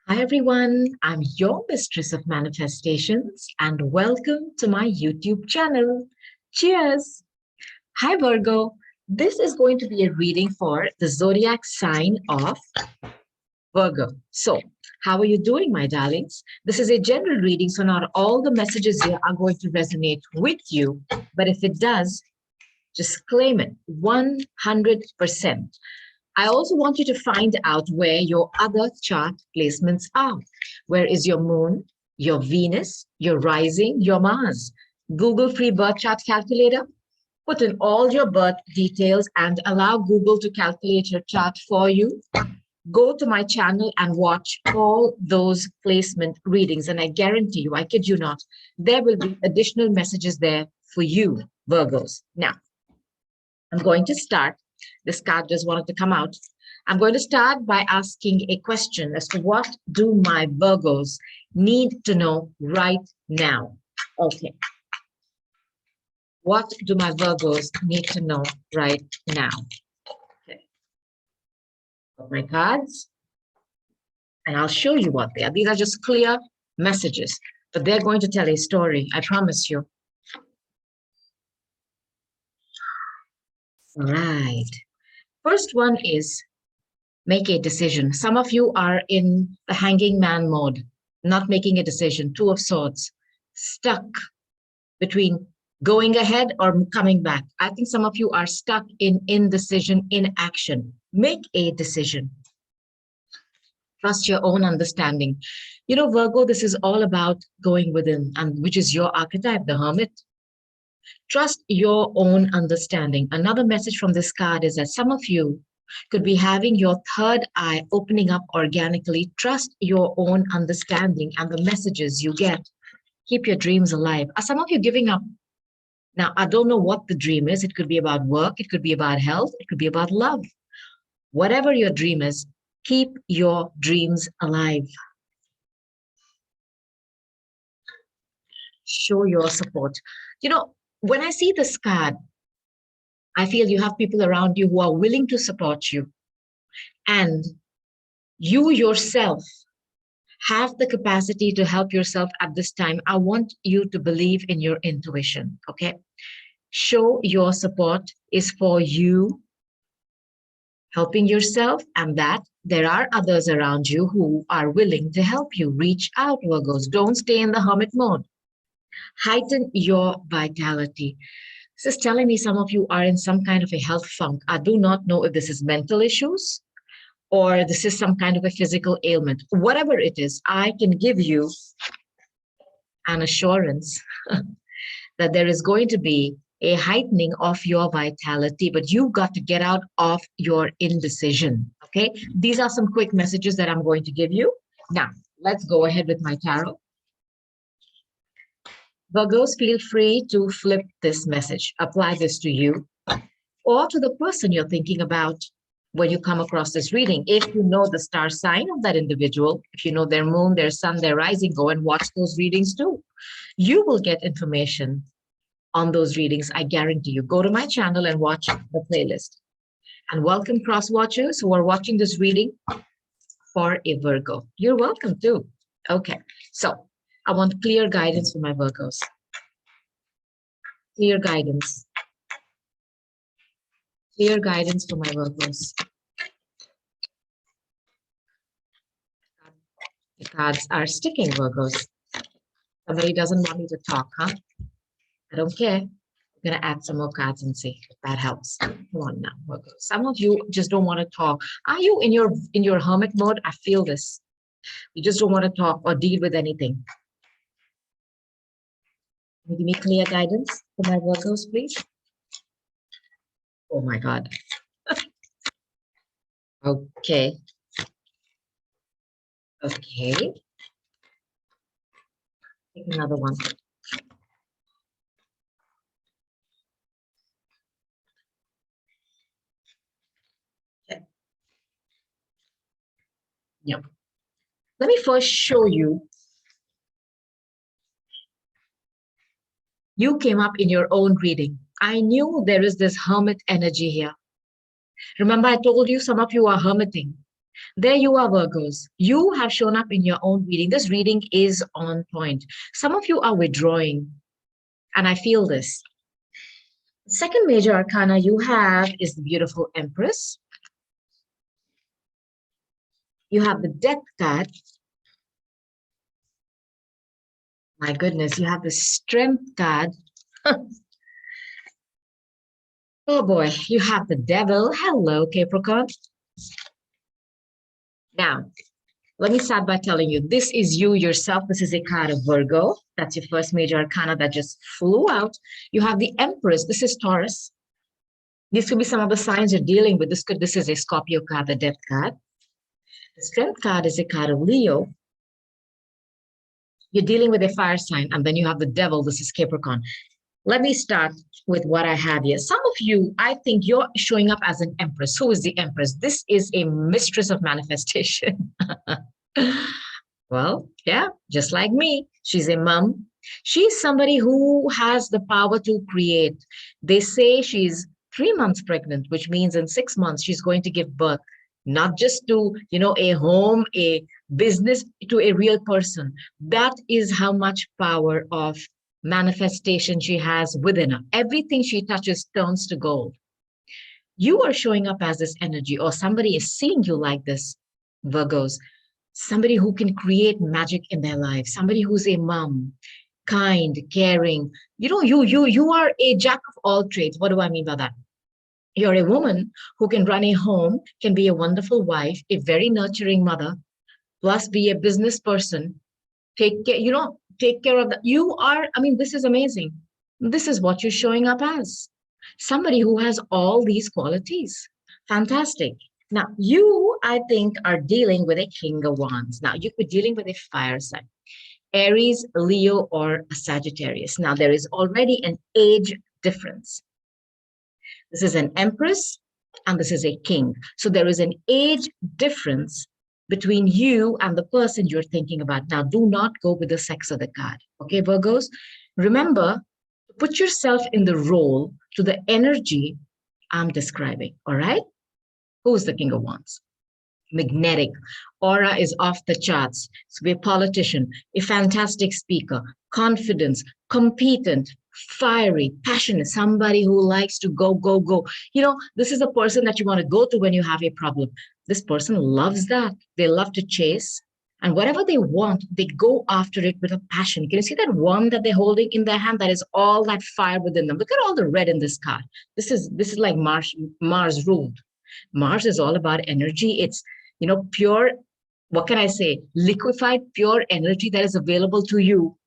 Hi everyone, I'm your mistress of manifestations and welcome to my YouTube channel. Cheers! Hi Virgo, this is going to be a reading for the zodiac sign of Virgo. So, how are you doing, my darlings? This is a general reading, so not all the messages here are going to resonate with you, but if it does, just claim it 100%. I also want you to find out where your other chart placements are. Where is your moon, your Venus, your rising, your Mars? Google free birth chart calculator. Put in all your birth details and allow Google to calculate your chart for you. Go to my channel and watch all those placement readings. And I guarantee you, I kid you not, there will be additional messages there for you, Virgos. Now, I'm going to start. This card just wanted to come out. I'm going to start by asking a question as to what do my Virgos need to know right now? Okay. What do my Virgos need to know right now? Okay. Got my cards. And I'll show you what they are. These are just clear messages, but they're going to tell a story. I promise you. All right. First one is make a decision. Some of you are in the hanging man mode, not making a decision, Two of Swords, stuck between going ahead or coming back. I think some of you are stuck in indecision, inaction. Make a decision. Trust your own understanding. You know, Virgo, this is all about going within, and which is your archetype, the Hermit. Trust your own understanding. Another message from this card is that some of you could be having your third eye opening up organically. Trust your own understanding and the messages you get. Keep your dreams alive. Are some of you giving up? Now, I don't know what the dream is. It could be about work. It could be about health. It could be about love. Whatever your dream is, keep your dreams alive. Show your support. You know, when I see this card, I feel you have people around you who are willing to support you. And you yourself have the capacity to help yourself at this time. I want you to believe in your intuition, okay? Show your support is for you helping yourself, and that there are others around you who are willing to help you. Reach out, Virgos. Don't stay in the hermit mode. Heighten your vitality. This is telling me some of you are in some kind of a health funk. I do not know if this is mental issues or this is some kind of a physical ailment. Whatever it is, I can give you an assurance that there is going to be a heightening of your vitality, but you've got to get out of your indecision, okay? These are some quick messages that I'm going to give you. Now, let's go ahead with my tarot. Virgos, feel free to flip this message. Apply this to you or to the person you're thinking about when you come across this reading. If you know the star sign of that individual, if you know their moon, their sun, their rising, go and watch those readings too. You will get information on those readings, I guarantee you. Go to my channel and watch the playlist. And welcome cross watchers who are watching this reading for a Virgo. You're welcome too. Okay, so I want clear guidance for my Virgos. Clear guidance. Clear guidance for my Virgos. The cards are sticking, Virgos. Somebody doesn't want me to talk, huh? I don't care. I'm going to add some more cards and see if that helps. Come on now, Virgos. Some of you just don't want to talk. Are you in your hermit mode? I feel this. You just don't want to talk or deal with anything. Can you give me clear guidance for my Virgos, please? Oh my God. Okay. Okay. Take another one. Okay. Yep. Let me first show you. You came up in your own reading. I knew there is this hermit energy here. Remember, I told you some of you are hermiting. There you are, Virgos. You have shown up in your own reading. This reading is on point. Some of you are withdrawing, and I feel this. Second major arcana you have is the beautiful Empress. You have the Death card. My goodness, you have the Strength card. Oh boy, you have the Devil. Hello, Capricorn. Now, let me start by telling you, this is you yourself. This is a card of Virgo. That's your first major arcana that just flew out. You have the Empress. This is Taurus. These could be some of the signs you're dealing with. This is a Scorpio card, the Death card. The Strength card is a card of Leo. You're dealing with a fire sign, and then you have the Devil. This is Capricorn. Let me start with what I have here. Some of you, I think you're showing up as an Empress. Who is the Empress? This is a mistress of manifestation. Well, yeah, just like me. She's a mom. She's somebody who has the power to create. They say she's 3 months pregnant, which means in 6 months she's going to give birth, not just to, a home, a business, to a real person. That is how much power of manifestation she has within her. Everything she touches turns to gold. You are showing up as this energy, or somebody is seeing you like this, Virgos. Somebody who can create magic in their life, somebody who's a mom, kind, caring. You are a jack of all trades. What do I mean by that? You're a woman who can run a home, can be a wonderful wife, a very nurturing mother, plus be a business person. Take care of that. This is amazing. This is what you're showing up as. Somebody who has all these qualities. Fantastic. Now, you, I think, are dealing with a King of Wands. Now, you could be dealing with a fire sign, Aries, Leo, or a Sagittarius. Now, there is already an age difference. This is an Empress, and this is a King. So there is an age difference between you and the person you're thinking about. Now, do not go with the sex of the card. Okay, Virgos? Remember, put yourself in the role to the energy I'm describing, all right? Who's the King of Wands? Magnetic. Aura is off the charts. So be a politician, a fantastic speaker, confidence, competent, fiery, passionate, somebody who likes to go, go, go. This is a person that you want to go to when you have a problem. This person loves that. They love to chase. And whatever they want, they go after it with a passion. Can you see that wand that they're holding in their hand? That is all that fire within them. Look at all the red in this card. This is like Mars ruled. Mars is all about energy. It's, pure, what can I say? Liquefied, pure energy that is available to you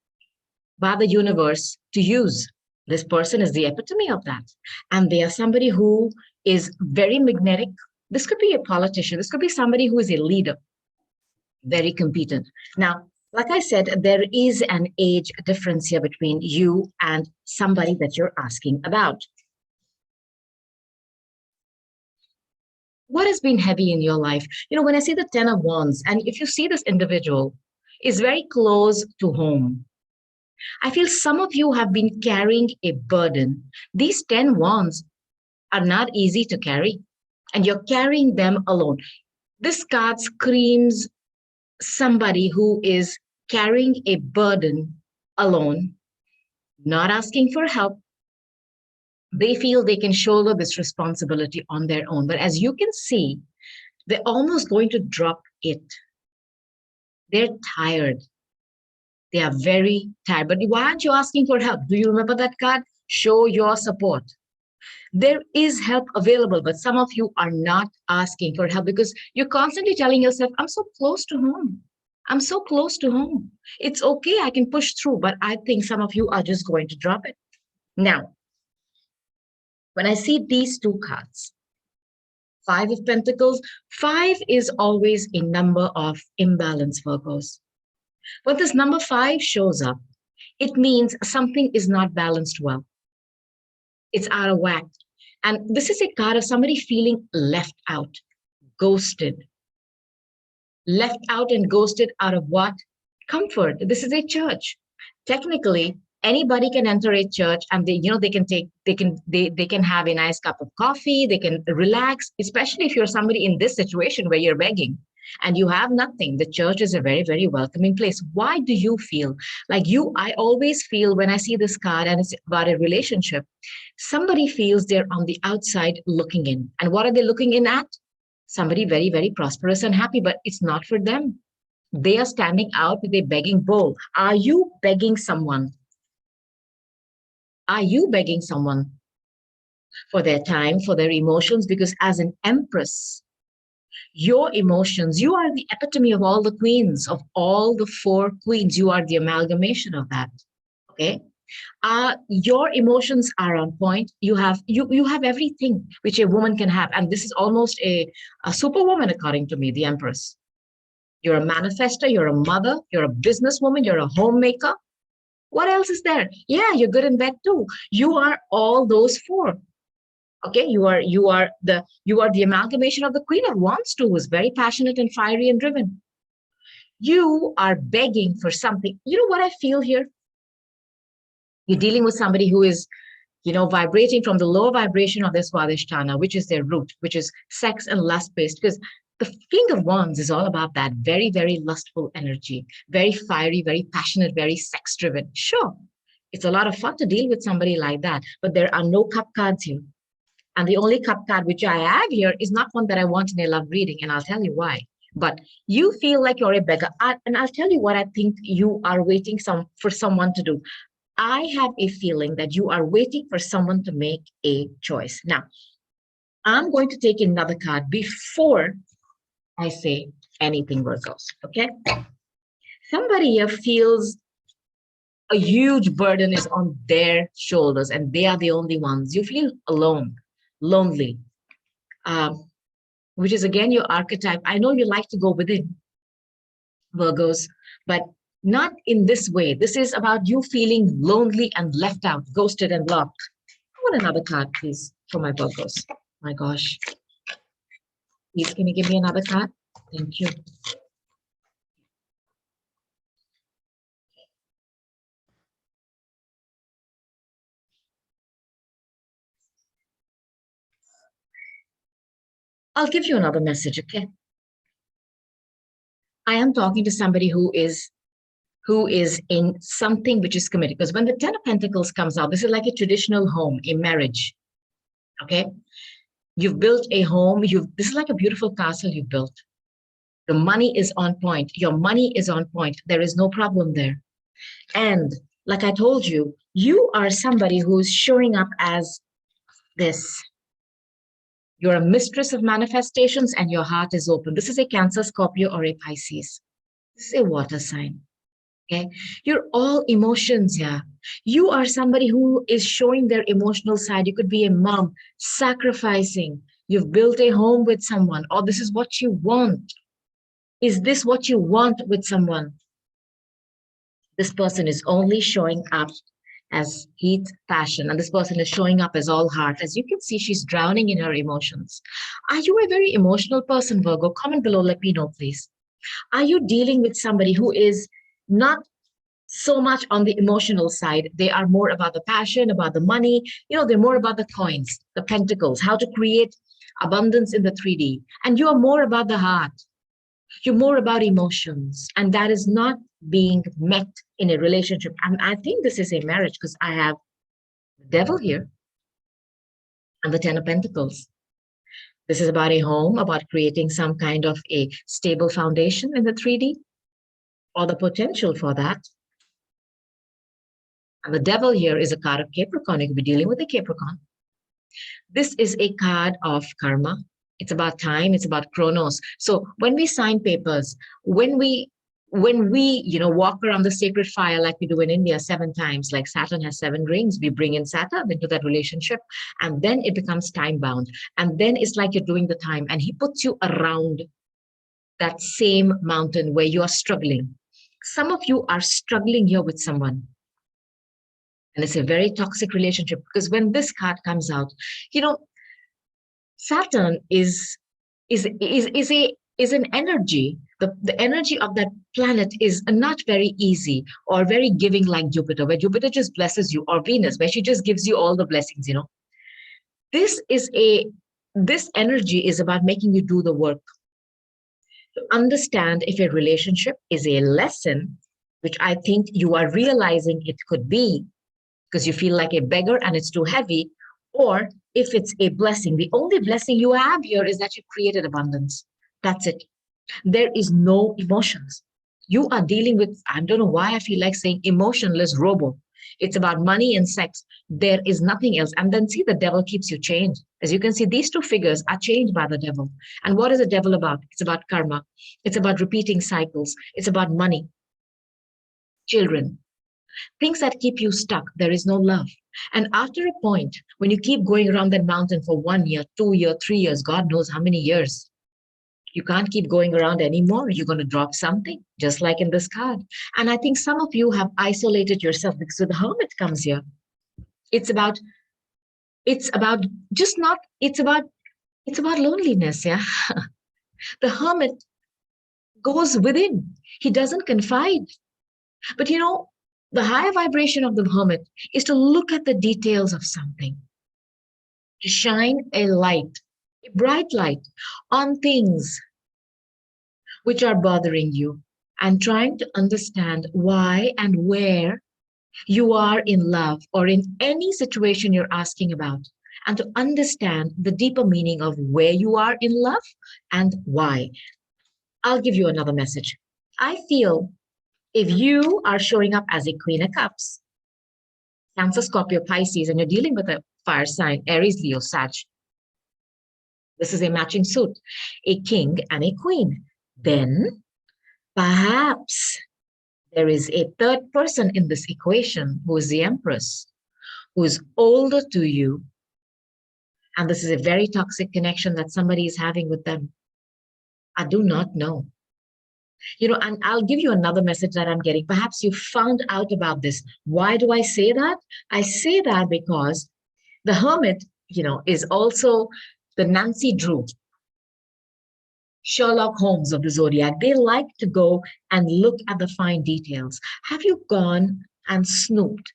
by the universe to use. This person is the epitome of that. And they are somebody who is very magnetic. This could be a politician. This could be somebody who is a leader, very competent. Now, like I said, there is an age difference here between you and somebody that you're asking about. What has been heavy in your life? When I see the 10 of Wands, and if you see this individual is very close to home, I feel some of you have been carrying a burden. These 10 Wands are not easy to carry, and you're carrying them alone. This card screams somebody who is carrying a burden alone, not asking for help. They feel they can shoulder this responsibility on their own. But as you can see, they're almost going to drop it. They're tired. They are very tired. But why aren't you asking for help? Do you remember that card? Show your support. There is help available, but some of you are not asking for help because you're constantly telling yourself, I'm so close to home. I'm so close to home. It's okay, I can push through, but I think some of you are just going to drop it. Now, when I see these two cards, 5 of Pentacles, 5 is always a number of imbalance, Virgos. When this number 5 shows up, it means something is not balanced well. It's out of whack. And this is a card of somebody feeling left out, ghosted. Left out and ghosted out of what? Comfort. This is a church. Technically, Anybody can enter a church and they can have a nice cup of coffee, they can relax, especially if you're somebody in this situation where you're begging and you have nothing. The church is a very, very welcoming place. Why do you feel like you? I always feel when I see this card and it's about a relationship, somebody feels they're on the outside looking in. And what are they looking in at? Somebody very, very prosperous and happy, but it's not for them. They are standing out with a begging bowl. Are you begging someone? Are you begging someone for their time, for their emotions? Because as an empress, your emotions, you are the epitome of all the queens, of all the four queens. You are the amalgamation of that. Okay. Your emotions are on point. You have everything which a woman can have. And this is almost a superwoman, according to me, the empress. You're a manifester, you're a mother, you're a businesswoman, you're a homemaker. What else is there? Yeah, you're good in bed too. You are all those four. Okay, you are the amalgamation of the Queen of Wands too, who's very passionate and fiery and driven. You are begging for something. You know what I feel here? You're dealing with somebody who is, vibrating from the lower vibration of their Swadhisthana, which is their root, which is sex and lust based. Because the King of Wands is all about that very, very lustful energy, very fiery, very passionate, very sex driven. Sure, it's a lot of fun to deal with somebody like that, but there are no cup cards here. And the only cup card which I have here is not one that I want in a love reading, and I'll tell you why. But you feel like you're a beggar, and I'll tell you what I think you are waiting for someone to do. I have a feeling that you are waiting for someone to make a choice. Now, I'm going to take another card before I say anything, Virgos. Okay? Somebody here feels a huge burden is on their shoulders, and they are the only ones. You feel alone, lonely, which is again your archetype. I know you like to go within, Virgos, but not in this way. This is about you feeling lonely and left out, ghosted and blocked. I want another card, please, for my Virgos. My gosh. Please, can you give me another card? Thank you. I'll give you another message, okay? I am talking to somebody who is in something which is committed. Because when the Ten of Pentacles comes out, this is like a traditional home, a marriage. Okay? You've built a home. This is like a beautiful castle you've built. The money is on point. Your money is on point. There is no problem there. And like I told you, you are somebody who's showing up as this. You're a mistress of manifestations and your heart is open. This is a Cancer, Scorpio, or a Pisces. This is a water sign. Okay, you're all emotions. Yeah, you are somebody who is showing their emotional side. You could be a mom sacrificing. You've built a home with someone, or this is what you want. Is this what you want with someone? This person is only showing up as heat, passion, and this person is showing up as all heart. As you can see, she's drowning in her emotions. Are you a very emotional person, Virgo? Comment below, let me know, please. Are you dealing with somebody who is not so much on the emotional side? They are more about the passion, about the money. They're more about the coins, the pentacles, how to create abundance in the 3D. And you are more about the heart. You're more about emotions. And that is not being met in a relationship. And I think this is a marriage because I have the devil here and the Ten of Pentacles. This is about a home, about creating some kind of a stable foundation in the 3D, or the potential for that. And the devil here is a card of Capricorn. You could be dealing with a Capricorn. This is a card of karma. It's about time. It's about chronos. So when we sign papers, when we walk around the sacred fire like we do in India 7 times, like Saturn has 7 rings, we bring in Saturn into that relationship, and then it becomes time bound. And then it's like you're doing the time, and he puts you around that same mountain where you are struggling. Some of you are struggling here with someone. And it's a very toxic relationship because when this card comes out, Saturn is an energy The energy of that planet is not very easy or very giving like Jupiter, where Jupiter just blesses you, or Venus, where she just gives you all the blessings, This is this energy is about making you do the work to understand if a relationship is a lesson, which I think you are realizing it could be because you feel like a beggar and it's too heavy, or if it's a blessing. The only blessing you have here is that you created abundance. That's it. There is no emotions. You are dealing with, I don't know why I feel like saying emotionless robo. It's about money and sex. There is nothing else. And then see, the devil keeps you chained. As you can see, these two figures are chained by the devil. And what is the devil about? It's about karma. It's about repeating cycles. It's about money, children, things that keep you stuck. There is no love. And after a point, when you keep going around that mountain for 1 year, 2 year, 3 years, God knows how many years, you can't keep going around anymore. You're going to drop something, just like in this card. And I think some of you have isolated yourself because the hermit comes here. It's about, it's about just not, it's about loneliness. Yeah. The hermit goes within. He doesn't confide. But the higher vibration of the hermit is to look at the details of something, to shine a light, a bright light on things which are bothering you, and trying to understand why and where you are in love or in any situation you're asking about, and to understand the deeper meaning of where you are in love and why. I'll give you another message. I feel if you are showing up as a Queen of Cups, Cancer, Scorpio, Pisces, and you're dealing with a fire sign, Aries, Leo, Sag, this is a matching suit, a king and a queen. Then perhaps there is a third person in this equation who is the Empress, who is older to you. And this is a very toxic connection that somebody is having with them. I do not know. And I'll give you another message that I'm getting. Perhaps you found out about this. Why do I say that? I say that because the hermit, is also the Nancy Drew, Sherlock Holmes of the zodiac. They like to go and look at the fine details. Have you gone and snooped?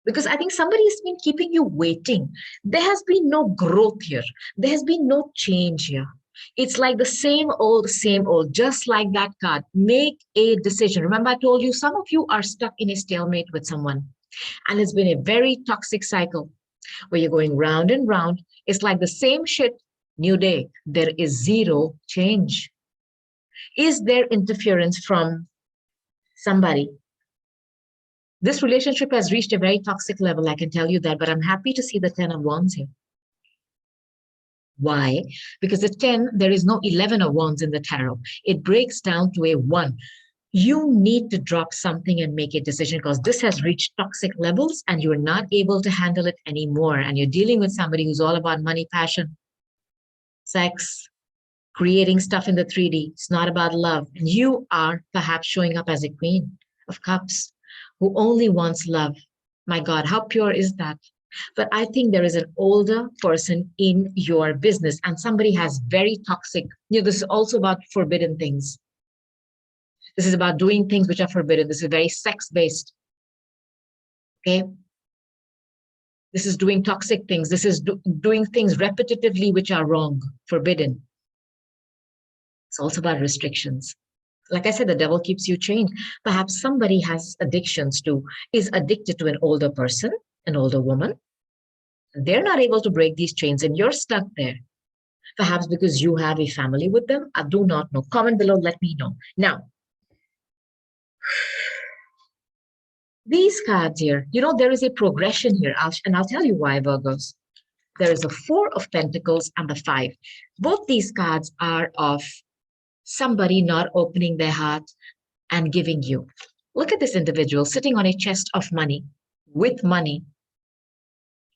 Because I think somebody has been keeping you waiting. There has been no growth here. There has been no change here. It's like the same old, just like that card. Make a decision. Remember, I told you some of you are stuck in a stalemate with someone. And it's been a very toxic cycle where you're going round and round. It's like the same shit, new day. There is zero change. Is there interference from somebody? This relationship has reached a very toxic level, I can tell you that, but I'm happy to see the 10 of Wands here. Why? Because the 10, there is no 11 of Wands in the tarot. It breaks down to a 1. You need to drop something and make a decision because this has reached toxic levels and you're not able to handle it anymore. And you're dealing with somebody who's all about money, passion, sex, creating stuff in the 3D. It's not about love. And you are perhaps showing up as a Queen of Cups who only wants love. My God, how pure is that? But I think there is an older person in your business and somebody has very toxic, this is also about forbidden things. This is about doing things which are forbidden. This is very sex-based. Okay? This is doing toxic things. This is doing things repetitively which are wrong, forbidden. It's also about restrictions. Like I said, the devil keeps you chained. Perhaps somebody has addictions is addicted to an older person, an older woman. They're not able to break these chains and you're stuck there. Perhaps because you have a family with them. I do not know. Comment below, let me know. Now, these cards here, there is a progression here. And I'll tell you why, Virgos. There is a 4 of Pentacles and the 5. Both these cards are of somebody not opening their heart and giving you. Look at this individual sitting on a chest of money, with money,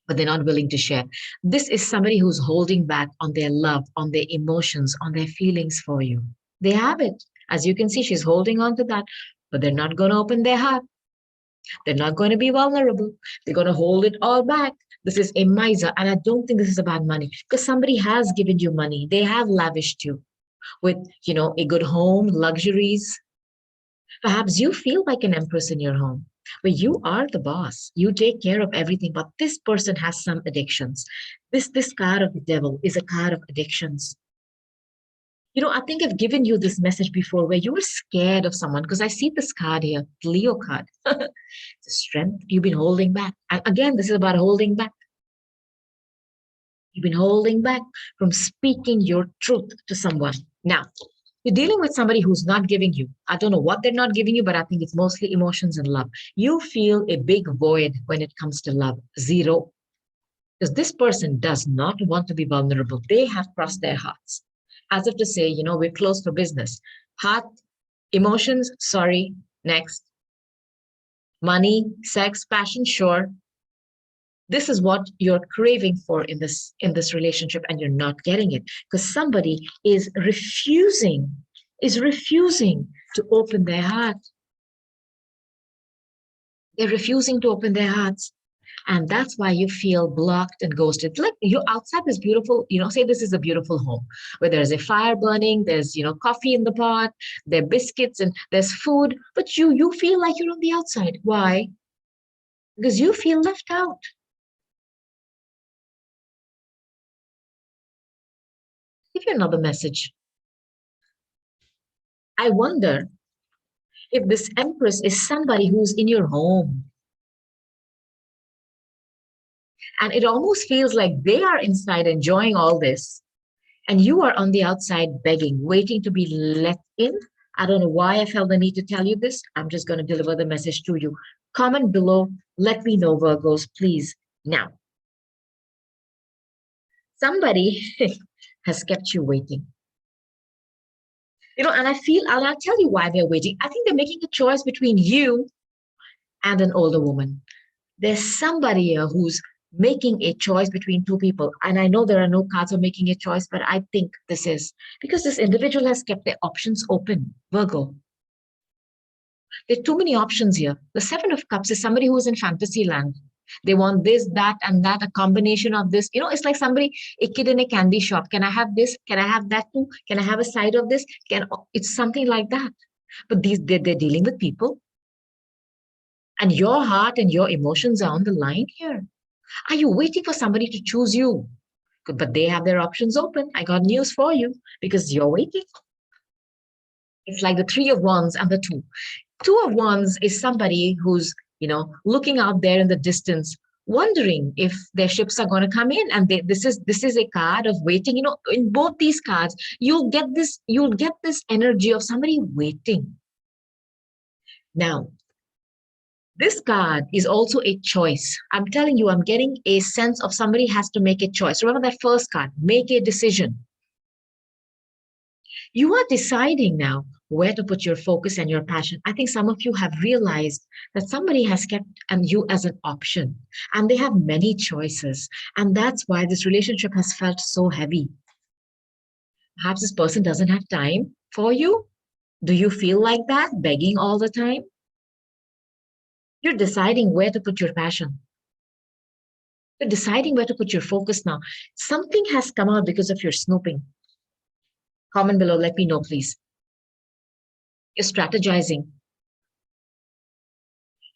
but they're not willing to share. This is somebody who's holding back on their love, on their emotions, on their feelings for you. They have it. As you can see, she's holding on to that, but they're not going to open their heart. They're not going to be vulnerable. They're going to hold it all back. This is a miser. And I don't think this is about money because somebody has given you money. They have lavished you. with, a good home, luxuries. Perhaps you feel like an empress in your home, where you are the boss. You take care of everything, but this person has some addictions. This card of the devil is a card of addictions. I think I've given you this message before where you were scared of someone because I see this card here, the Leo card. The strength you've been holding back. And again, this is about holding back. You've been holding back from speaking your truth to someone. Now, you're dealing with somebody who's not giving you. I don't know what they're not giving you, but I think it's mostly emotions and love. You feel a big void when it comes to love. Zero. Because this person does not want to be vulnerable. They have crossed their hearts. As if to say, we're closed for business. Heart, emotions, sorry, next. Money, sex, passion, sure. This is what you're craving for in this relationship, and you're not getting it because somebody is refusing to open their heart. They're refusing to open their hearts. And that's why you feel blocked and ghosted. Like you're outside this beautiful, say this is a beautiful home where there's a fire burning, there's, coffee in the pot, there are biscuits and there's food, but you feel like you're on the outside. Why? Because you feel left out. Give you another message. I wonder if this empress is somebody who's in your home. And it almost feels like they are inside enjoying all this. And you are on the outside begging, waiting to be let in. I don't know why I felt the need to tell you this. I'm just going to deliver the message to you. Comment below. Let me know, Virgos, please. Now, somebody has kept you waiting. And I'll tell you why they're waiting. I think they're making a choice between you and an older woman. There's somebody here who's making a choice between two people. And I know there are no cards of making a choice, but I think this is because this individual has kept their options open. Virgo. There are too many options here. The Seven of Cups is somebody who's in fantasy land. They want this, that, and that, a combination of this. It's like a kid in a candy shop. Can I have this? Can I have that too? Can I have a side of this? It's something like that. But they're dealing with people. And your heart and your emotions are on the line here. Are you waiting for somebody to choose you? But they have their options open. I got news for you because you're waiting. It's like the Three of Wands and the Two. Two of Wands is somebody who's, looking out there in the distance, wondering if their ships are going to come in. And this is a card of waiting. In both these cards, you'll get this energy of somebody waiting. Now, this card is also a choice. I'm telling you, I'm getting a sense of somebody has to make a choice. Remember that first card, make a decision. You are deciding now where to put your focus and your passion. I think some of you have realized that somebody has kept you as an option and they have many choices. And that's why this relationship has felt so heavy. Perhaps this person doesn't have time for you. Do you feel like that, begging all the time? You're deciding where to put your passion. You're deciding where to put your focus now. Something has come out because of your snooping. Comment below, let me know, please. You're strategizing.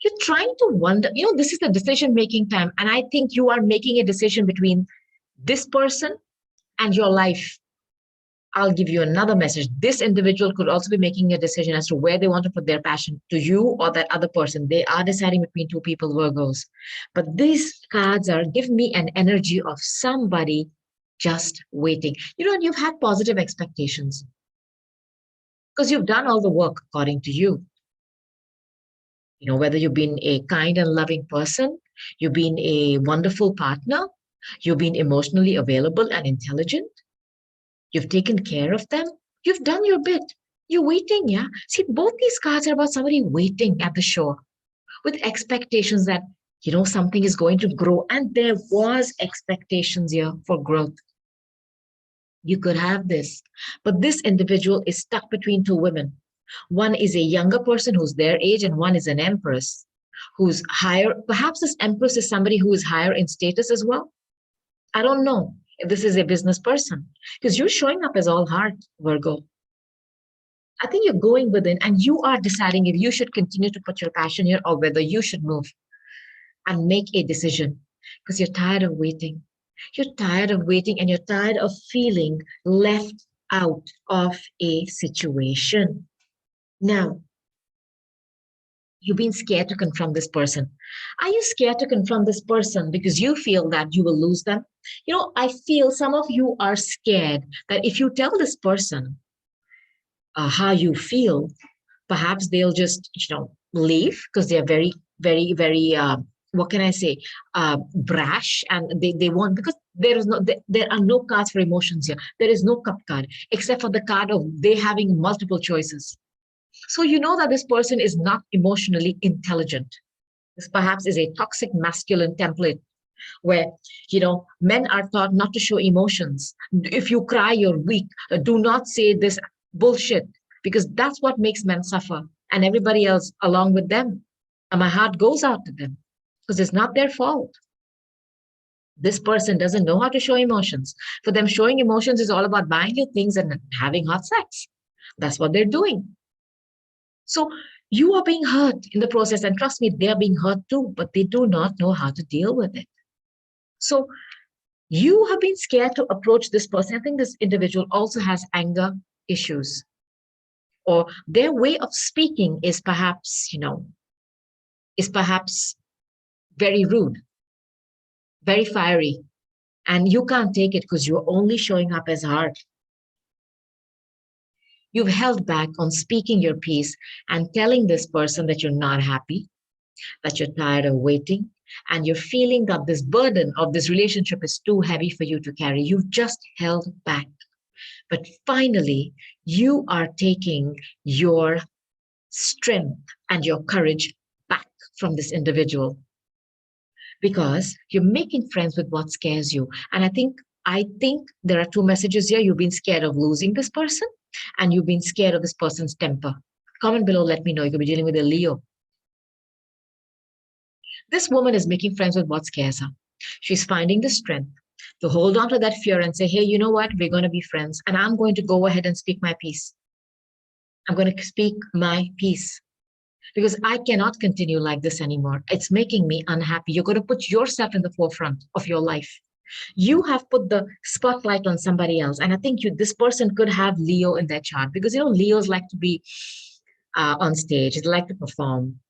You're trying to wonder, this is the decision-making time. And I think you are making a decision between this person and your life. I'll give you another message. This individual could also be making a decision as to where they want to put their passion, to you or that other person. They are deciding between two people, Virgos. But these cards are giving me an energy of somebody just waiting. You've had positive expectations because you've done all the work according to you. Whether you've been a kind and loving person, you've been a wonderful partner, you've been emotionally available and intelligent, you've taken care of them, you've done your bit. You're waiting, yeah? See, both these cards are about somebody waiting at the shore with expectations that, something is going to grow. And there was expectations here for growth. You could have this. But this individual is stuck between two women. One is a younger person who's their age, and one is an empress who's higher. Perhaps this empress is somebody who is higher in status as well. I don't know. if this is a business person, because you're showing up as all heart, Virgo. I think you're going within and you are deciding if you should continue to put your passion here or whether you should move and make a decision because you're tired of waiting. You're tired of waiting and you're tired of feeling left out of a situation. Now, you've been scared to confront this person. Are you scared to confront this person because you feel that you will lose them? You know, I feel some of you are scared that if you tell this person how you feel, perhaps they'll just, leave because they're very, very, very, what can I say, brash, and they won't, because there are no cards for emotions here. There is no cup card except for the card of they having multiple choices. So you know that this person is not emotionally intelligent. This perhaps is a toxic masculine template where, men are taught not to show emotions. If you cry, you're weak. Do not say this bullshit because that's what makes men suffer and everybody else along with them. And my heart goes out to them because it's not their fault. This person doesn't know how to show emotions. For them, showing emotions is all about buying you things and having hot sex. That's what they're doing. So you are being hurt in the process. And trust me, they're being hurt too, but they do not know how to deal with it. So you have been scared to approach this person. I think this individual also has anger issues, or their way of speaking is perhaps, very rude, very fiery, and you can't take it because you're only showing up as hard. You've held back on speaking your piece and telling this person that you're not happy, that you're tired of waiting, and you're feeling that this burden of this relationship is too heavy for you to carry. You've just held back. But finally, you are taking your strength and your courage back from this individual because you're making friends with what scares you. And I think there are two messages here. You've been scared of losing this person and you've been scared of this person's temper. Comment below, let me know. You could be dealing with a Leo. This woman is making friends with what scares her. She's finding the strength to hold on to that fear and say, hey, you know what? We're going to be friends. And I'm going to go ahead and speak my piece. I'm going to speak my piece because I cannot continue like this anymore. It's making me unhappy. You're going to put yourself in the forefront of your life. You have put the spotlight on somebody else. And I think this person could have Leo in their chart because, Leos like to be on stage. They like to perform.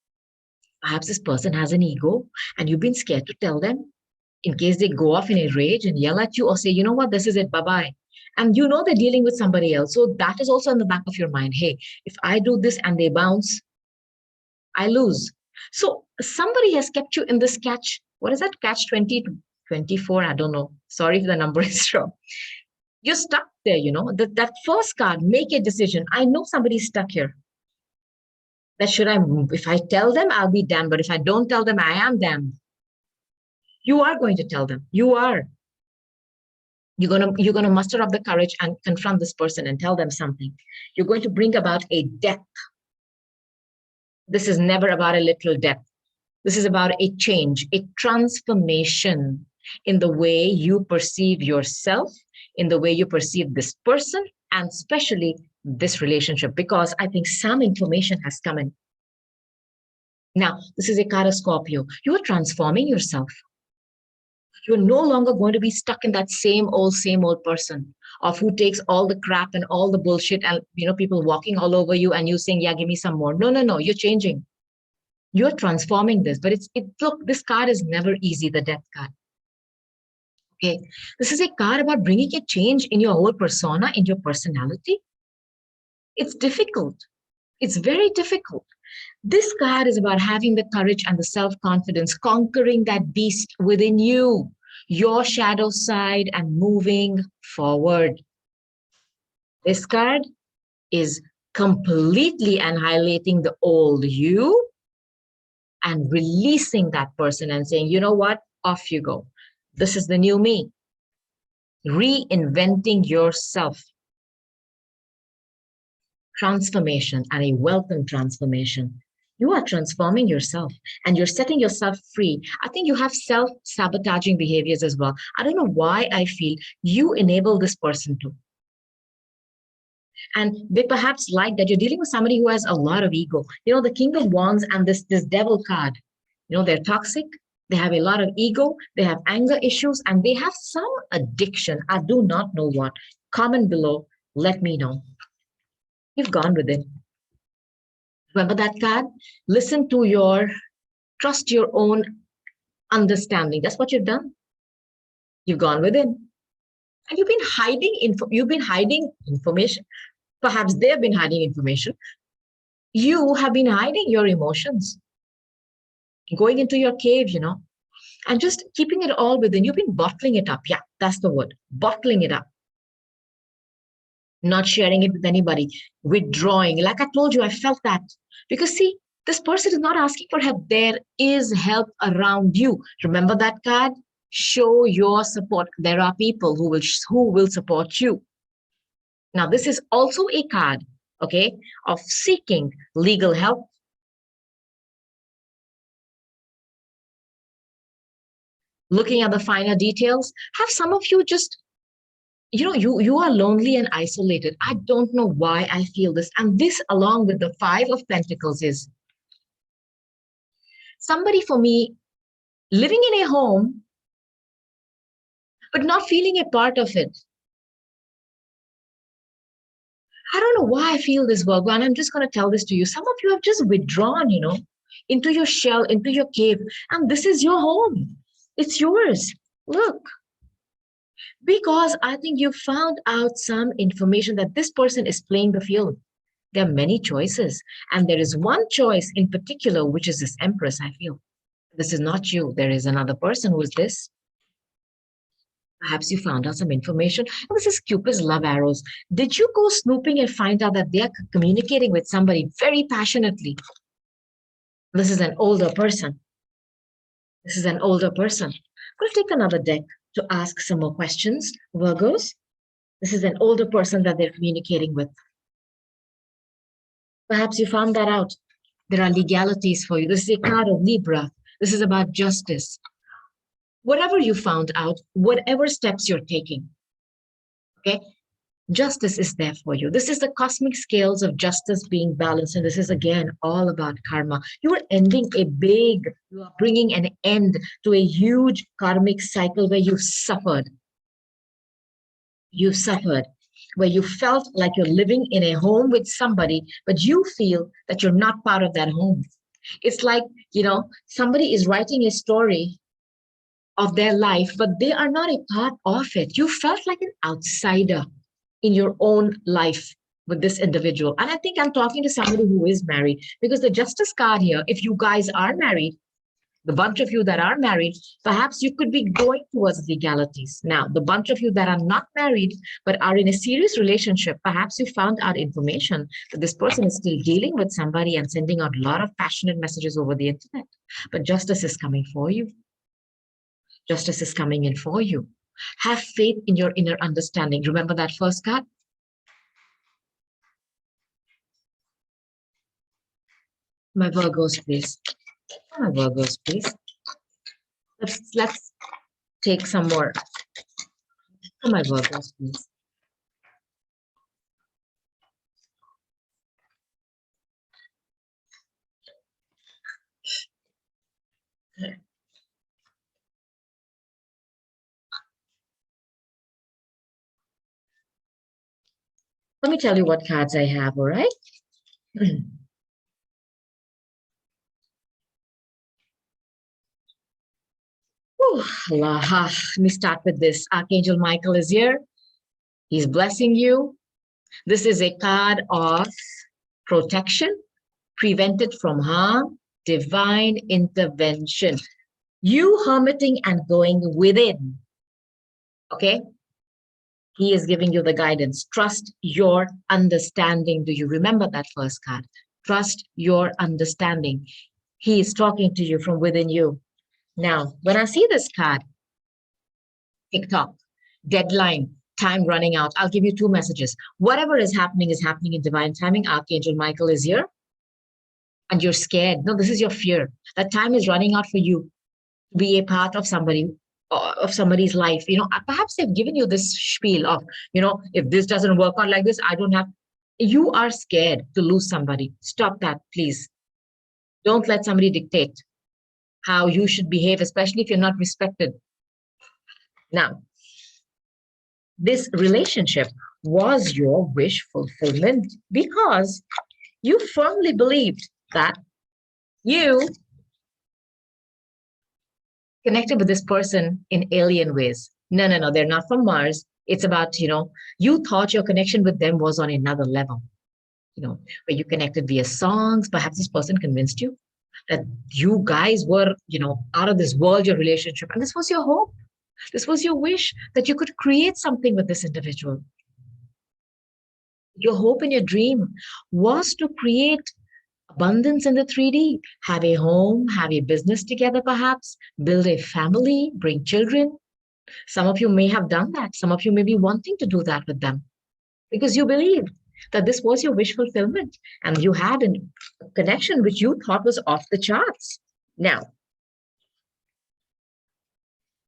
Perhaps this person has an ego and you've been scared to tell them in case they go off in a rage and yell at you or say, you know what, this is it, bye-bye. And they're dealing with somebody else. So that is also in the back of your mind. Hey, if I do this and they bounce, I lose. So somebody has kept you in this what is that, catch 20 to 24? I don't know. Sorry if the number is wrong. You're stuck there, that first card, make a decision. I know somebody's stuck here. That should I move? If I tell them, I'll be damned. But if I don't tell them, I am damned. You are going to tell them. You are. You're gonna muster up the courage and confront this person and tell them something. You're going to bring about a death. This is never about a literal death. This is about a change, a transformation in the way you perceive yourself, in the way you perceive this person, and especially this relationship, because I think some information has come in. Now, this is a card of Scorpio. You are transforming yourself. You're no longer going to be stuck in that same old person of who takes all the crap and all the bullshit and, people walking all over you and you saying, yeah, give me some more. No, you're changing. You're transforming this, but look, this card is never easy, the death card. Okay. This is a card about bringing a change in your whole persona, in your personality. It's difficult. It's very difficult. This card is about having the courage and the self-confidence, conquering that beast within you, your shadow side, and moving forward. This card is completely annihilating the old you and releasing that person and saying, you know what? Off you go. This is the new me. Reinventing yourself. Transformation, and a welcome transformation. You are transforming yourself and you're setting yourself free. I think you have self-sabotaging behaviors as well. I don't know why I feel you enable this person to. And they perhaps like that you're dealing with somebody who has a lot of ego. You know, the King of Wands and this devil card, you know, they're toxic. They have a lot of ego. They have anger issues and they have some addiction. I do not know what. Comment below. Let me know. You've gone within. Remember that card? Listen to trust your own understanding. That's what you've done. You've gone within. And you've been hiding information. Perhaps they've been hiding information. You have been hiding your emotions, going into your cave, you know, and just keeping it all within. You've been bottling it up. Yeah, that's the word. Bottling it up. Not sharing it with anybody, withdrawing. Like I told you, I felt that. Because see, this person is not asking for help. There is help around you. Remember that card? Show your support. There are people who will support you. Now, this is also a card, okay, of seeking legal help. Looking at the finer details, have some of you just, you know, you are lonely and isolated. I don't know why I feel this. And this, along with the Five of Pentacles, is somebody for me living in a home, but not feeling a part of it. I don't know why I feel this, Virgo, and I'm just going to tell this to you. Some of you have just withdrawn, you know, into your shell, into your cave, and this is your home. It's yours. Look. Because I think you found out some information that this person is playing the field. There are many choices, and there is one choice in particular, which is this Empress, I feel. This is not you. There is another person who is this. Perhaps you found out some information. And this is Cupid's love arrows. Did you go snooping and find out that they are communicating with somebody very passionately? This is an older person. This is an older person. We'll take another deck to ask some more questions, Virgos. This is an older person that they're communicating with. Perhaps you found that out. There are legalities for you. This is a card of Libra. This is about justice. Whatever you found out, whatever steps you're taking, okay, justice is there for you. This is the cosmic scales of justice being balanced. And this is, again, all about karma. You are you are bringing an end to a huge karmic cycle where you've suffered. You've suffered, where you felt like you're living in a home with somebody, but you feel that you're not part of that home. It's like, you know, somebody is writing a story of their life, but they are not a part of it. You felt like an outsider in your own life with this individual. And I think I'm talking to somebody who is married, because the Justice card here, if you guys are married, the bunch of you that are married, perhaps you could be going towards legalities. Now, the bunch of you that are not married, but are in a serious relationship, perhaps you found out information that this person is still dealing with somebody and sending out a lot of passionate messages over the internet. But justice is coming for you. Justice is coming in for you. Have faith in your inner understanding. Remember that first card? My Virgos, please. My Virgos, please. Let's take some more. My Virgos, please. Let me tell you what cards I have, all right? Let me start with this. Archangel Michael is here. He's blessing you. This is a card of protection, prevented from harm, divine intervention. You hermiting and going within. Okay? He is giving you the guidance. Trust your understanding. Do you remember that first card? Trust your understanding. He is talking to you from within you. Now, when I see this card, TikTok, deadline, time running out, I'll give you two messages. Whatever is happening in divine timing. Archangel Michael is here. and you're scared. No, this is your fear. That time is running out for you to be a part of somebody, of somebody's life. Perhaps they've given you this spiel of, if this doesn't work out like this, I don't have. You are scared to lose somebody. Stop that, please. Don't let somebody dictate how you should behave, especially if you're not respected. Now, this relationship was your wish fulfillment because you firmly believed that you connected with this person in alien ways. No, no, no, they're not from Mars. It's about, you thought your connection with them was on another level, where you connected via songs. Perhaps this person convinced you that you guys were, out of this world, your relationship. And this was your hope. This was your wish that you could create something with this individual. Your hope and your dream was to create abundance in the 3D, have a home, have a business together, perhaps, build a family, bring children. Some of you may have done that. Some of you may be wanting to do that with them because you believed that this was your wish fulfillment and you had a connection which you thought was off the charts. Now,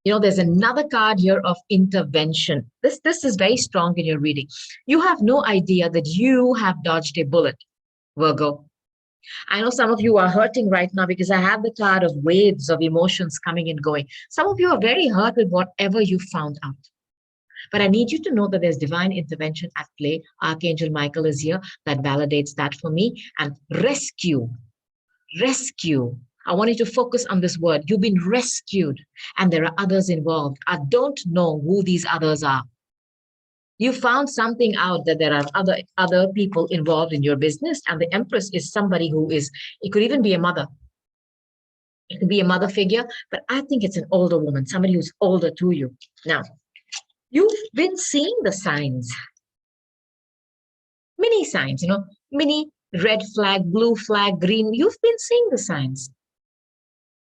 there's another card here of intervention. This is very strong in your reading. You have no idea that you have dodged a bullet, Virgo. I know some of you are hurting right now because I have the card of waves of emotions coming and going. Some of you are very hurt with whatever you found out. But I need you to know that there's divine intervention at play. Archangel Michael is here. That validates that for me. And rescue. I want you to focus on this word. You've been rescued, and there are others involved. I don't know who these others are. You found something out that there are other people involved in your business, and the Empress is somebody who is, it could even be a mother. It could be a mother figure, but I think it's an older woman, somebody who's older to you. Now, you've been seeing the signs. Many signs, many red flag, blue flag, green. You've been seeing the signs.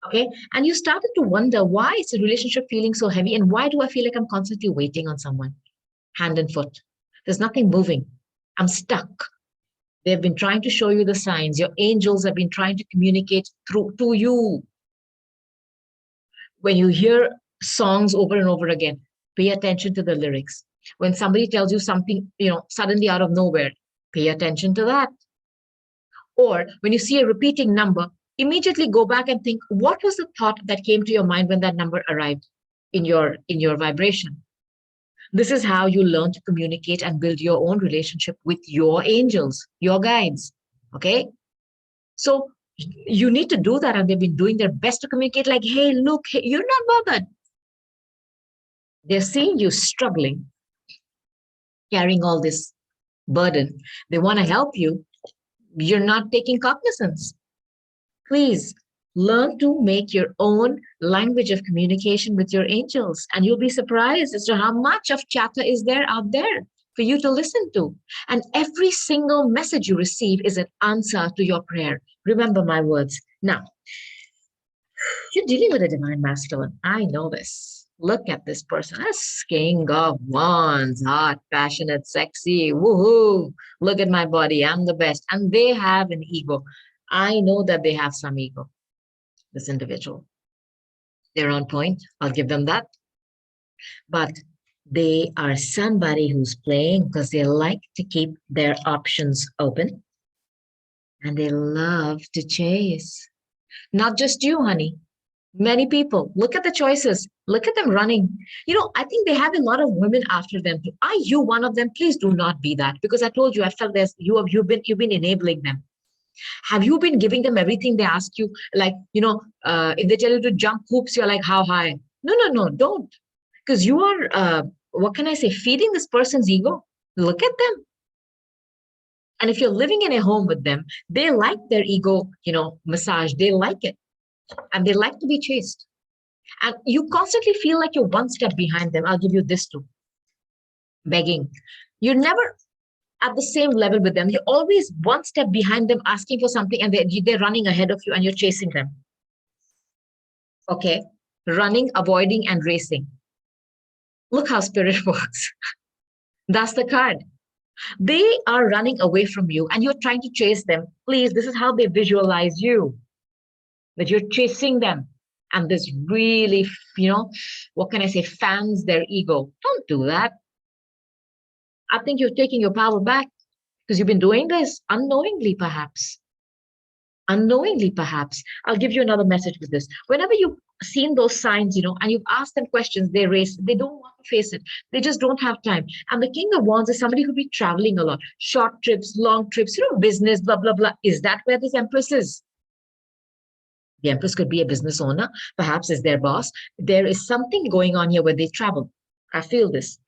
Okay. And you started to wonder, why is the relationship feeling so heavy? And why do I feel like I'm constantly waiting on someone? Hand and foot. There's nothing moving. I'm stuck. They've been trying to show you the signs. Your angels have been trying to communicate through to you. When you hear songs over and over again, pay attention to the lyrics. When somebody tells you something, suddenly out of nowhere, pay attention to that. Or when you see a repeating number, immediately go back and think, what was the thought that came to your mind when that number arrived in your vibration? This is how you learn to communicate and build your own relationship with your angels, your guides. Okay? So you need to do that, and they've been doing their best to communicate like, hey, look, hey, you're not bothered. They're seeing you struggling, carrying all this burden. They want to help you. You're not taking cognizance. Please learn to make your own language of communication with your angels, and you'll be surprised as to how much of chatter is there out there for you to listen to. And every single message you receive is an answer to your prayer. Remember my words. Now, you're dealing with a divine masculine. I know this. Look at this person. That's King of Wands, hot, passionate, sexy. Woohoo! Look at my body. I'm the best. And they have an ego. I know that they have some ego, this individual. They're on point. I'll give them that. But they are somebody who's playing because they like to keep their options open. And they love to chase. Not just you, honey. Many people. Look at the choices. Look at them running. I think they have a lot of women after them. Are you one of them? Please do not be that, because I told you, I felt you've been enabling them. Have you been giving them everything they ask you? Like, if they tell you to jump hoops, you're like, how high? No, don't. Because you are, what can I say, feeding this person's ego. Look at them. And if you're living in a home with them, they like their ego, massage. They like it. And they like to be chased. And you constantly feel like you're one step behind them. I'll give you this too. Begging. You're never at the same level with them. You're always one step behind them, asking for something, and they're running ahead of you and you're chasing them. Okay? Running, avoiding, and racing. Look how spirit works. That's the card. They are running away from you and you're trying to chase them. Please, this is how they visualize you, that you're chasing them. And this really, what can I say, fans their ego. Don't do that. I think you're taking your power back because you've been doing this unknowingly, perhaps. Unknowingly, perhaps. I'll give you another message with this. Whenever you've seen those signs, and you've asked them questions, they don't want to face it. They just don't have time. And the King of Wands is somebody who'll be traveling a lot, short trips, long trips, business, blah, blah, blah. Is that where this Empress is? The Empress could be a business owner, perhaps is their boss. There is something going on here where they travel. I feel this.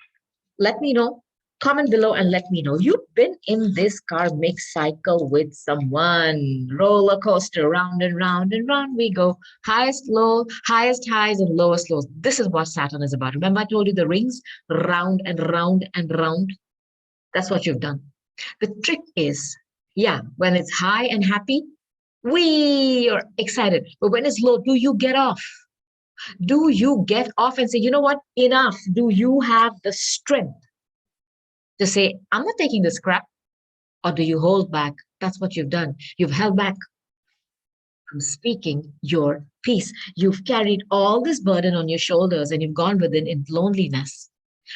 Let me know. Comment below and let me know. You've been in this karmic cycle with someone. Roller coaster, round and round and round we go. Highest low, highest highs and lowest lows. This is what Saturn is about. Remember I told you the rings? Round and round and round. That's what you've done. The trick is, when it's high and happy, we are excited. But when it's low, do you get off? Do you get off and say, you know what? Enough. Do you have the strength to say, I'm not taking this crap? Or do you hold back? That's what you've done. You've held back from speaking your piece. You've carried all this burden on your shoulders and you've gone within in loneliness.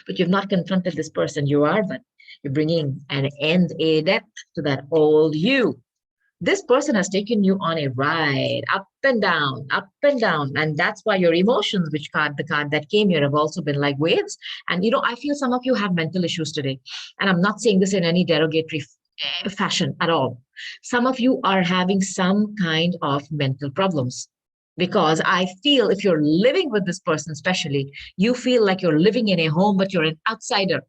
But you've not confronted this person you are, but you're bringing an end, a depth to that old you. This person has taken you on a ride, up and down, up and down. And that's why your emotions, the card that came here, have also been like waves. And, I feel some of you have mental issues today. And I'm not saying this in any derogatory fashion at all. Some of you are having some kind of mental problems. Because I feel if you're living with this person, especially, you feel like you're living in a home, but you're an outsider.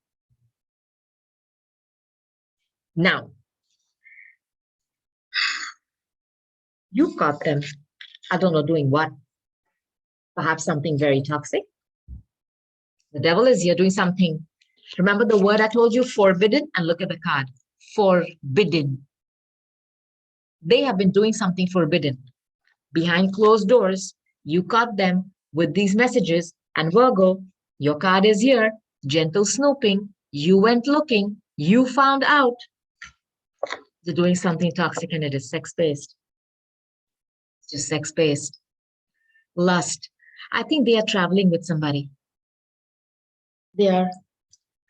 Now, you caught them, I don't know, doing what? Perhaps something very toxic. The devil is here doing something. Remember the word I told you, forbidden? And look at the card, forbidden. They have been doing something forbidden. Behind closed doors, you caught them with these messages. And Virgo, your card is here, gentle snooping. You went looking, you found out. They're doing something toxic and it is sex-based. Just sex-based. Lust. I think they are traveling with somebody. They are.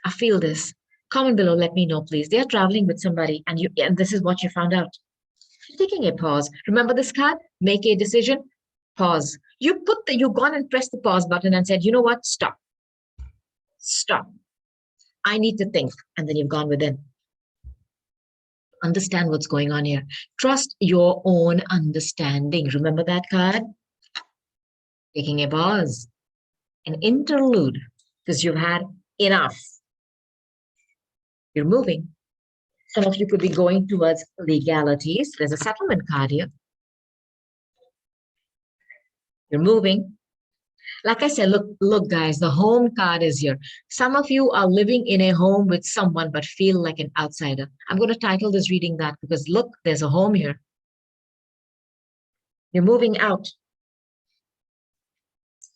I feel this. Comment below, let me know, please. They are traveling with somebody and this is what you found out. You're taking a pause. Remember this card? Make a decision. Pause. You've gone and pressed the pause button and said, you know what? Stop. Stop. I need to think. And then you've gone within. Understand what's going on here. Trust your own understanding. Remember that card? Taking a pause, an interlude, because you've had enough. You're moving. Some of you could be going towards legalities. There's a settlement card here. You're moving. Like I said, look, guys, the home card is here. Some of you are living in a home with someone but feel like an outsider. I'm going to title this reading that because look, there's a home here. You're moving out.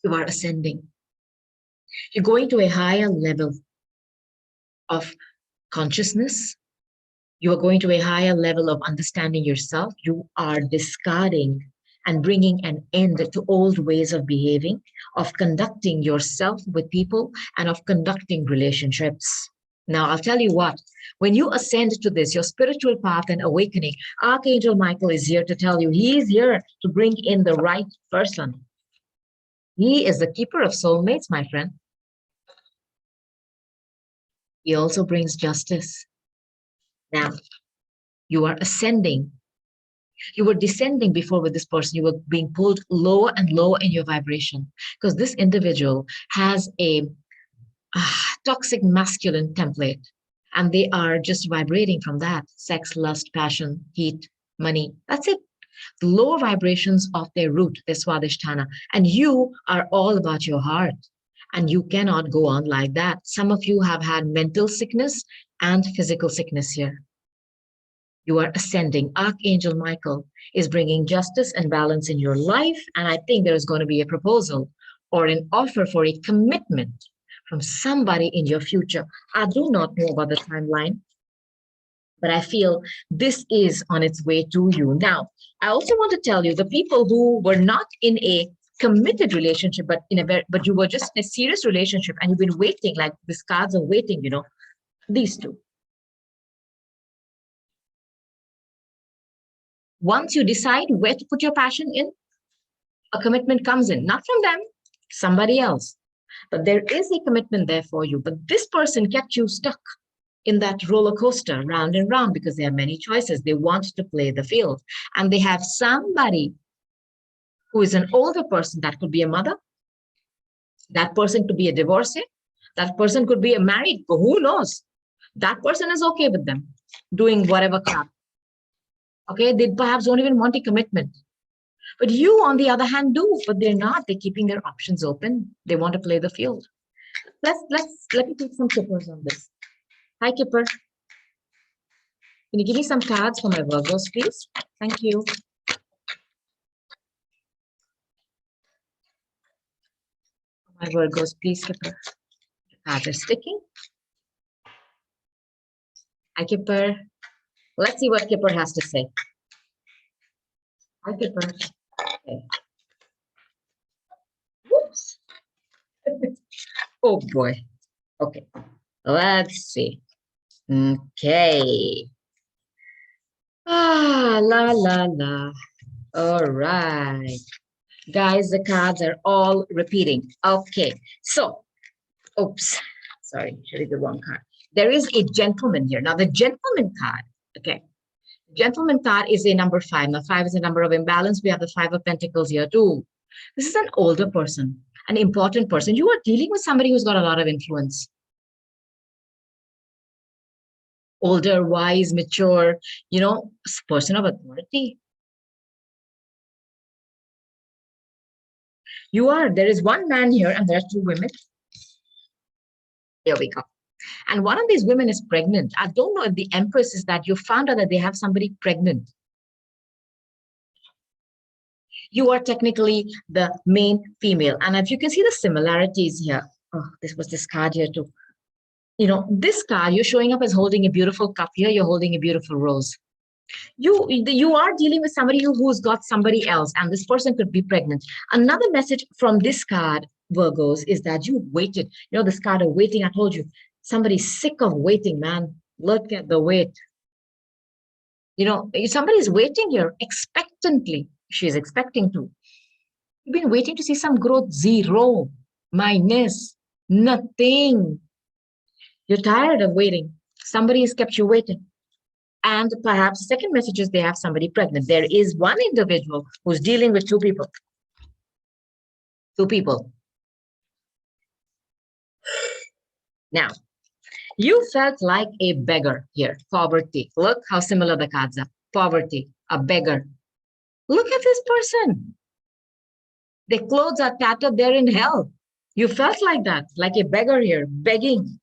You are ascending. You're going to a higher level of consciousness. You are going to a higher level of understanding yourself. You are discarding and bringing an end to old ways of behaving, of conducting yourself with people, and of conducting relationships. Now, I'll tell you what, when you ascend to this, your spiritual path and awakening, Archangel Michael is here to tell you, he's here to bring in the right person. He is the keeper of soulmates, my friend. He also brings justice. Now, you are ascending. You were descending before with this person. You were being pulled lower and lower in your vibration because this individual has a toxic masculine template and they are just vibrating from that. Sex, lust, passion, heat, money. That's it. The lower vibrations of their root, their Swadhisthana. And you are all about your heart. And you cannot go on like that. Some of you have had mental sickness and physical sickness here. You are ascending. Archangel Michael is bringing justice and balance in your life. And I think there is going to be a proposal or an offer for a commitment from somebody in your future. I do not know about the timeline. But I feel this is on its way to you. Now, I also want to tell you the people who were not in a committed relationship, but but you were just in a serious relationship and you've been waiting, like these cards are waiting, these two. Once you decide where to put your passion in, a commitment comes in, not from them, somebody else. But there is a commitment there for you. But this person kept you stuck in that roller coaster round and round because they have many choices. They want to play the field. And they have somebody who is an older person. That could be a mother. That person could be a divorcee. That person could be a married. But who knows? That person is okay with them doing whatever crap. Okay, they perhaps don't even want a commitment. But you, on the other hand, do, but they're not. They're keeping their options open. They want to play the field. Let me take some kippers on this. Hi, Kipper. Can you give me some cards for my Virgos, please? Thank you. My Virgos, please, Kipper. The cards are sticking. Hi, Kipper. Let's see what Kipper has to say. Hi, Kipper. Okay. Whoops. Oh, boy. Okay. Let's see. Okay. La, la, la. All right. Guys, the cards are all repeating. Okay. So, oops. Sorry, should have the wrong card. There is a gentleman here. Now, the gentleman card, okay. Gentleman card is a number 5. Now, 5 is a number of imbalance. We have the 5 of Pentacles here too. This is an older person, an important person. You are dealing with somebody who's got a lot of influence. Older, wise, mature, person of authority. There is one man here and there are 2 women. Here we go. And one of these women is pregnant. I don't know if the Empress is that you found out that they have somebody pregnant. You are technically the main female. And if you can see the similarities here, this was this card here too. This card, you're showing up as holding a beautiful cup here. You're holding a beautiful rose. You are dealing with somebody who's got somebody else, and this person could be pregnant. Another message from this card, Virgos, is that you waited. This card of waiting, I told you, somebody's sick of waiting, man. Look at the wait. Somebody's waiting here expectantly. She's expecting to. You've been waiting to see some growth. 0, minus, nothing. You're tired of waiting. Somebody has kept you waiting. And perhaps the second message is they have somebody pregnant. There is one individual who's dealing with 2 people. 2 people. Now, you felt like a beggar here. Poverty. Look how similar the cards are. Poverty, a beggar. Look at this person. Their clothes are tattered. They're in hell. You felt like that, like a beggar here, begging.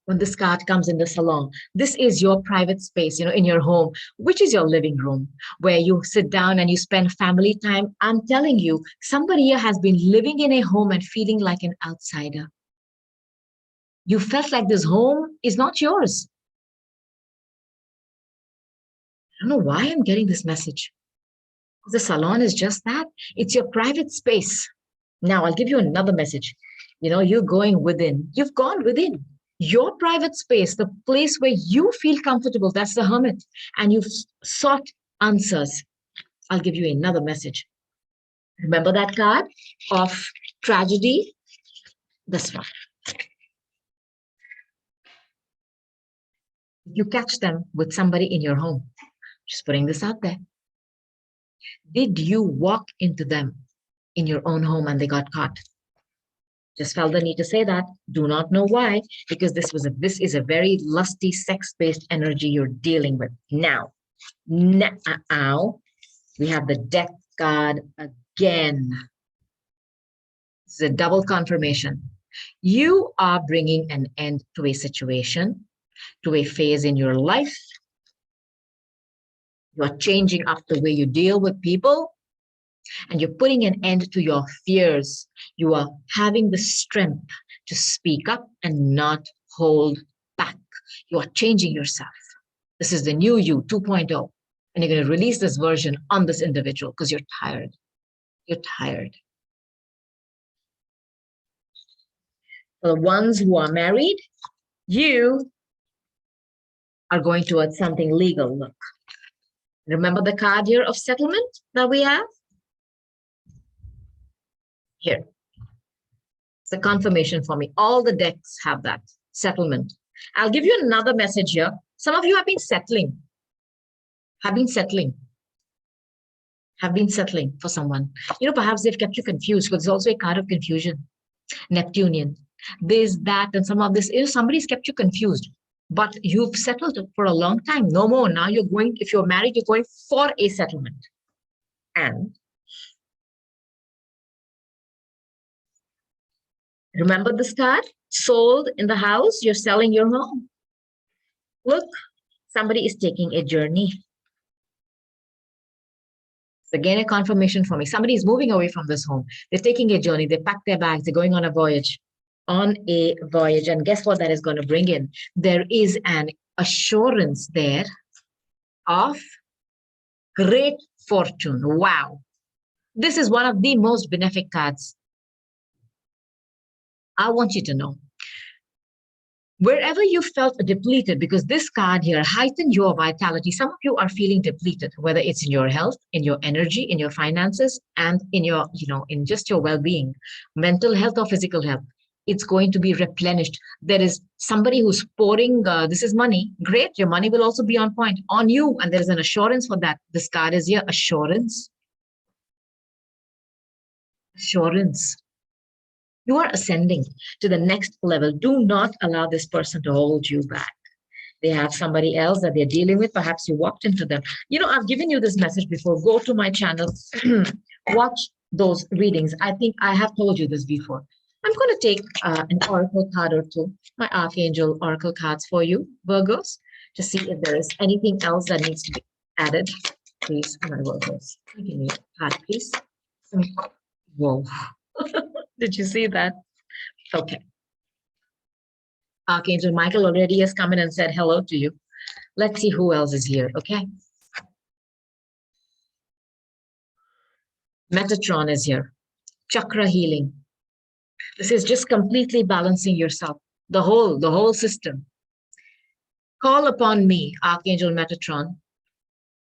When this card comes in the salon, this is your private space, in your home, which is your living room, where you sit down and you spend family time. I'm telling you, somebody here has been living in a home and feeling like an outsider. You felt like this home is not yours. I don't know why I'm getting this message. The salon is just that. It's your private space. Now, I'll give you another message. You're going within. You've gone within. Your private space, the place where you feel comfortable, that's the hermit. And you've sought answers. I'll give you another message. Remember that card of tragedy? This one. You catch them with somebody in your home. Just putting this out there. Did you walk into them in your own home and they got caught? Just felt the need to say that. Do not know why, because this is a very lusty, sex-based energy you're dealing with. Now, we have the Death card again. This is a double confirmation. You are bringing an end to a situation, to a phase in your life. You are changing up the way you deal with people. And you're putting an end to your fears. You are having the strength to speak up and not hold back. You are changing yourself. This is the new you 2.0. And you're going to release this version on this individual because you're tired. You're tired. For the ones who are married, you are going towards something legal. Look. Remember the card here of settlement that we have? Here. It's a confirmation for me. All the decks have that. Settlement. I'll give you another message here. Some of you have been settling. Have been settling for someone. Perhaps they've kept you confused because there's also a card of confusion. Neptunian. There's that and some of this. Somebody's kept you confused, but you've settled for a long time. No more. Now you're going, if you're married, you're going for a settlement. And remember this card? Sold in the house, you're selling your home. Look, somebody is taking a journey. It's again a confirmation for me. Somebody is moving away from this home. They're taking a journey. They pack their bags. They're going on a voyage. And guess what that is going to bring in? There is an assurance there of great fortune. Wow. This is one of the most benefic cards. I want you to know, wherever you felt depleted, because this card here heightened your vitality. Some of you are feeling depleted, whether it's in your health, in your energy, in your finances, and in your, in just your well-being, mental health or physical health. It's going to be replenished. There is somebody who's pouring, this is money. Great. Your money will also be on point on you. And there is an assurance for that. This card is here. Assurance. Assurance. You are ascending to the next level. Do not allow this person to hold you back. They have somebody else that they're dealing with. Perhaps you walked into them. I've given you this message before. Go to my channel. Watch those readings. I think I have told you this before. I'm going to take an oracle card or two, my Archangel oracle cards for you, Virgos, to see if there is anything else that needs to be added. Please, my Virgos. Give me a card, please. Whoa. Did you see that? Okay. Archangel Michael already has come in and said hello to you. Let's see who else is here, okay? Metatron is here. Chakra healing. This is just completely balancing yourself, the whole system. Call upon me, Archangel Metatron,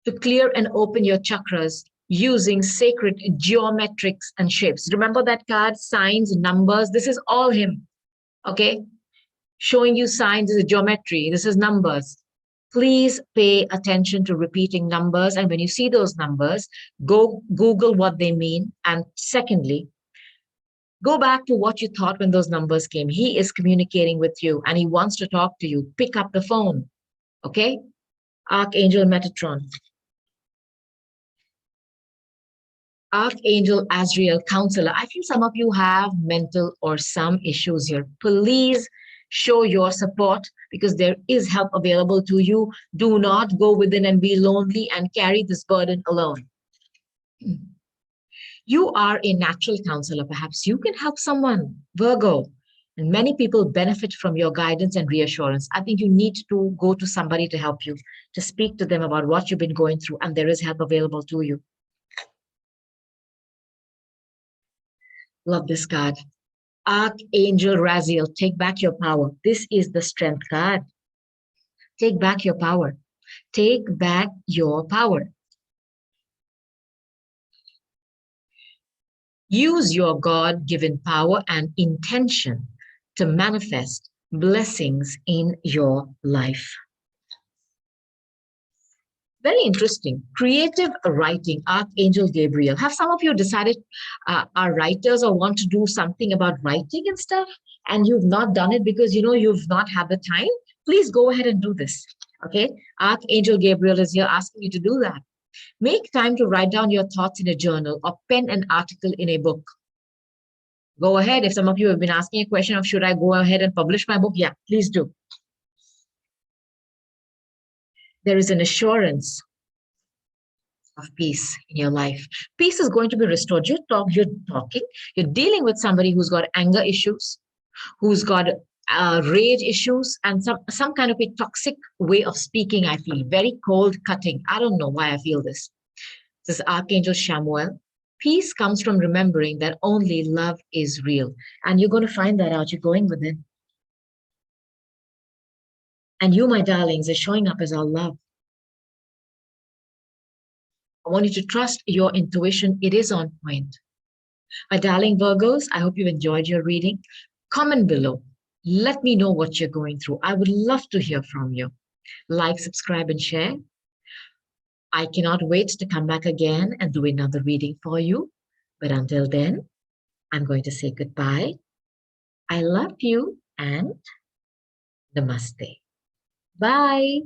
to clear and open your chakras using sacred geometrics and shapes. Remember that card, signs, numbers? This is all him, okay? Showing you signs is geometry. This is numbers. Please pay attention to repeating numbers. And when you see those numbers, go Google what they mean. And secondly, go back to what you thought when those numbers came. He is communicating with you and he wants to talk to you. Pick up the phone, okay? Archangel Metatron. Archangel Azrael, counselor. I feel some of you have mental or some issues here. Please show your support because there is help available to you. Do not go within and be lonely and carry this burden alone. You are a natural counselor. Perhaps you can help someone, Virgo. And many people benefit from your guidance and reassurance. I think you need to go to somebody to help you, to speak to them about what you've been going through, and there is help available to you. Love this card. Archangel Raziel, take back your power. This is the strength card. Take back your power. Take back your power. Use your God-given power and intention to manifest blessings in your life. Very interesting. Creative writing, Archangel Gabriel. Have some of you decided are writers or want to do something about writing and stuff, and you've not done it because you've not had the time? Please go ahead and do this. Okay? Archangel Gabriel is here asking you to do that. Make time to write down your thoughts in a journal or pen an article in a book. Go ahead. If some of you have been asking a question of should I go ahead and publish my book? Yeah, please do. There is an assurance of peace in your life. Peace is going to be restored. You're talking, you're dealing with somebody who's got anger issues, who's got rage issues, and some kind of a toxic way of speaking. I feel very cold cutting. I don't know why I feel this. This is Archangel Samuel. Peace comes from remembering that only love is real. And you're going to find that out. You're going within. And you, my darlings, are showing up as our love. I want you to trust your intuition. It is on point. My darling Virgos, I hope you enjoyed your reading. Comment below. Let me know what you're going through. I would love to hear from you. Like, subscribe, and share. I cannot wait to come back again and do another reading for you. But until then, I'm going to say goodbye. I love you and namaste. Bye.